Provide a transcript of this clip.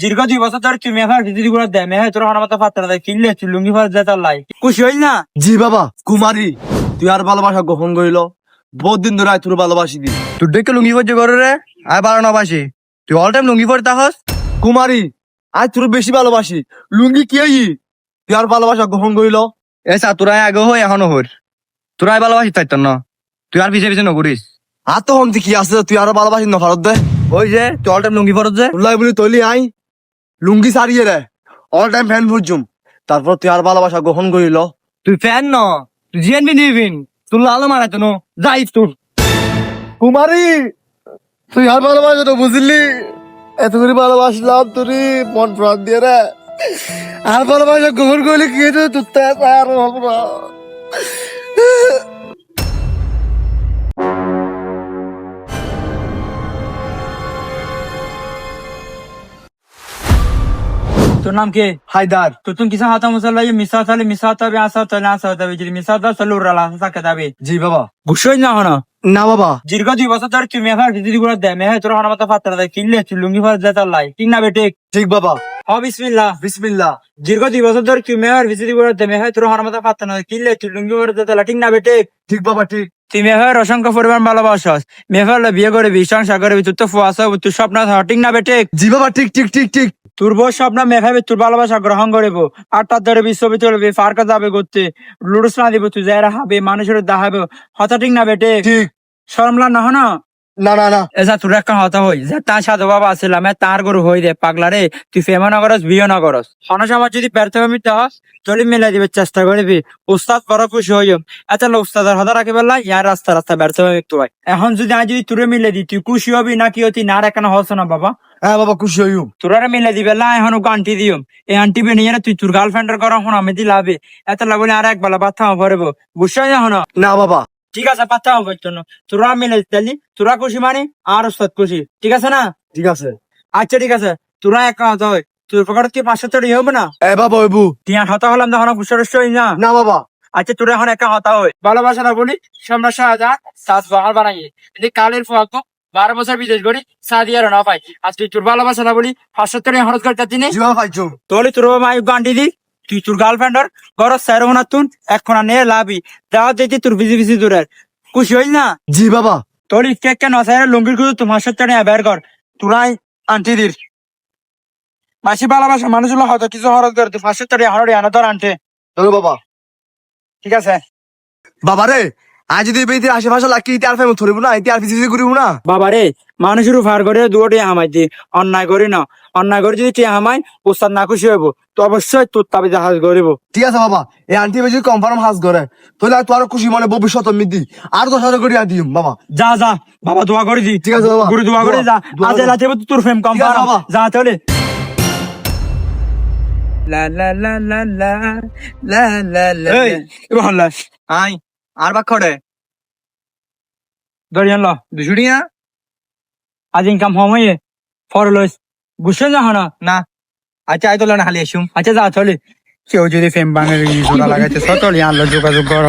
দীর্ঘ 2 বছর ধরে তুমি এখন দিদি গুলো দেয় মেহে তোর আমার মাথা ফাত্তা দেয় কিনলে তুই লুঙ্গি ফর দে তার লাই খুশি হই না? জি বাবা। কুমারী তুই আর ভালোবাসা গোপন করিল, বহুত দিন ধরে তোর ভালোবাসি দি। তোর দেখে লুঙ্গি পরছে ঘরে রে, আয় 12 তুই অল টাইম লুঙ্গি পরে তাহস। কুমারী আজ তোর বেশি ভালোবাসি, লুঙ্গি কি আই তুই আর ভালোবাসা গোপন করিল। এসা তোরাই আগে হই এখনো হর, তোরাই ভালোবাসি তাই না, তুই আর পিছে পিছে নকরিস। আর তো হন্তি কি আছে, তুই আর ভালোবাসি না ভারত দে। ওই যে তুই অল টাইম লুঙ্গি পরত যে, উল্লাই বলি তৈলি আই লুঙ্গি সারিয়ে রে, অল টাইম ফ্যান ফুজুম, তারপর তুই আর ভালোবাসা গোপন করিল। তুই ফ্যান ন, তুই জিএনবি নিবিন, তোর লালো মারাইতো ন, যাই তোর। কুমারী তুই আর ভালোবাসা তো বুঝলি, এত করে ভালোবাসলাম তোরই মন প্রাণ দিয়ে রে, আর ভালোবাসা গোপন করলে কি হয়েছে তোর তো আর হবো না। তোর নাম কে? হায়দার। তো তুমি কিসা হাতা মুসল্লা মিসা তালে মিসা তাবে আসা তালে আসা তাবে যদি মিসা তা সলুর রালা আসা কে দাবে জি বাবা। খুশি হই না হন? না বাবা। দীর্ঘ 2 বছর ধরে তুমি এখন দিদি গুলো দেয় মেহে তোর আমার মাথা ফাত্তা দেয় কিনলে তুই লুঙ্গি ফর দে তার লাই ঠিক না বেটে? ঠিক বাবা। হ বিসমিল্লাহ। বিসমিল্লাহ। দীর্ঘ 2 বছর ধরে তুমি আর দিদি গুলো দেয় মেহে তোর আমার মাথা ফাত্তা না কিনলে তুই লুঙ্গি ফর দে তার লাই ঠিক না বেটে? ঠিক বাবা ঠিক। তুই মেহের অসংখ্য পরিমাণ ভালোবাসস, মেহের বিয়ে করবি সংসার করবি তুই তো ফুয়াস তুই স্বপ্ন ঠিক না বেটে? জি বাবা ঠিক ঠিক ঠিক ঠিক। তোর বউ স্বপ্ন মেঘাবে তোর ভালোবাসা গ্রহণ করিব, আটটা ধরে ছবি তুলবি ফারকা যাবে করতে লুডুস না দিব তুই যাই হাবে মানুষের দেখাবে হতা ঠিক না বেটে? ঠিক। শরমলা না হন? না না না। এসা তোর একটা হতা হই যে তার সাধু বাবা আসছিলাম তার গরু হই দে পাগলা রে, তুই ফেমা না করস বিয়ে না করস হনস আমার যদি ব্যর্থ হবি তাহস চলি মেলে দিবে চেষ্টা করবি উস্তাদ বড় খুশি হইম এত উস্তাদের হতা রাখি বললা ইয়ার রাস্তা রাস্তা ব্যর্থ হবে একটু ভাই এখন যদি আজ যদি তোরে মিলে দি তুই খুশি হবি নাকি অতি না রেখানো হস না বাবা? হ্যাঁ বাবা খুশি হইম। তোরা মিলে দিবে লা এখন ওকে আন্টি দিম এই আন্টি বে নিয়ে তুই তোর গার্লফ্রেন্ডের করা হন আমি দিলাবে এত লাগলে আর এক বেলা বাচ্চা ভরবো বুঝছো এখন? না বাবা। ঠিক আছে বাচ্চা হবে জন্য তোরা মিলে দিলি তোরা খুশি মানে আর ওস্তাদ খুশি ঠিক আছে না? ঠিক আছে। আচ্ছা ঠিক আছে তোরা এক কথা হয় তোর পকেটে তুই 500 টাকা হবে না? এ বাবা ওইবু। তুই আর হতা হলাম তখন খুশি হই না? না বাবা। আচ্ছা তোরা এখন একা হতা হয় ভালোবাসা না বলি আমরা 6000 সাত বাহার বানাই এদিকে কালের ফুয়াক 12 বছর বিদেশ করি সাদিয়ার না পাই আজকে তোর ভালোবাসা না বলি 500 টাকা খরচ করতে দিনে জি বাবা পাইছো। তোলে তোর বাবা গান্ডি দি তুই তোর গার্লফ্রেন্ডর ঘর সাইর হোনা তুন এখন নে লাভি দাও দিতি তোর বিজি বিজি দূরের খুশি হই না? জি বাবা। তোর কেক কেন সাইর লুঙ্গির খুঁজো তোমার সাথে বের কর তোরাই আন্টি দির মাসি ভালোবাসা মানুষগুলো হয়তো কিছু হরত করে তুই 500 টাকা হরড়ি আনা তোর আনতে ধরো বাবা। ঠিক আছে? বাবা রে আজ যদি বেদির আশেপাশে লাগি ইতি আর ফেম ধরিব না, ইতি আর পিছিয়ে ঘুরিব না। বাবা রে মানুষের উপহার করে দুটি হামাই দি অন্যায় করি না, অন্যায় করে যদি তুই হামাই উস্তাদ না খুশি হইব তো অবশ্যই তোর তাবে জাহাজ করিব। ঠিক আছে বাবা, এই আন্টি বেজি কনফার্ম হাজ করে তাহলে আর তোর খুশি মনে ভবিষ্যৎ মিদি আর 10,000 করে দিম বাবা। যা যা বাবা দোয়া করে দি। ঠিক আছে বাবা। গুরু দোয়া করে যা দোয়া আজ করো। লাতে তোর ফেম কম ঠিক আছে বাবা। যা চলে। লা লা লা লা লা লা লা লা এই রহলাস আই আর বাক খড়ে দরিয়ান ল 200 টাকা আজ ইনকাম হময়ে ফর লইস গুছে যা হনা না। আচ্ছা আই তো লনা খালি আসুম। আচ্ছা যা চলে কেউ যদি ফেম বাঙালি জোড়া লাগাইতে সতলি আনলো যোগাযোগ কর।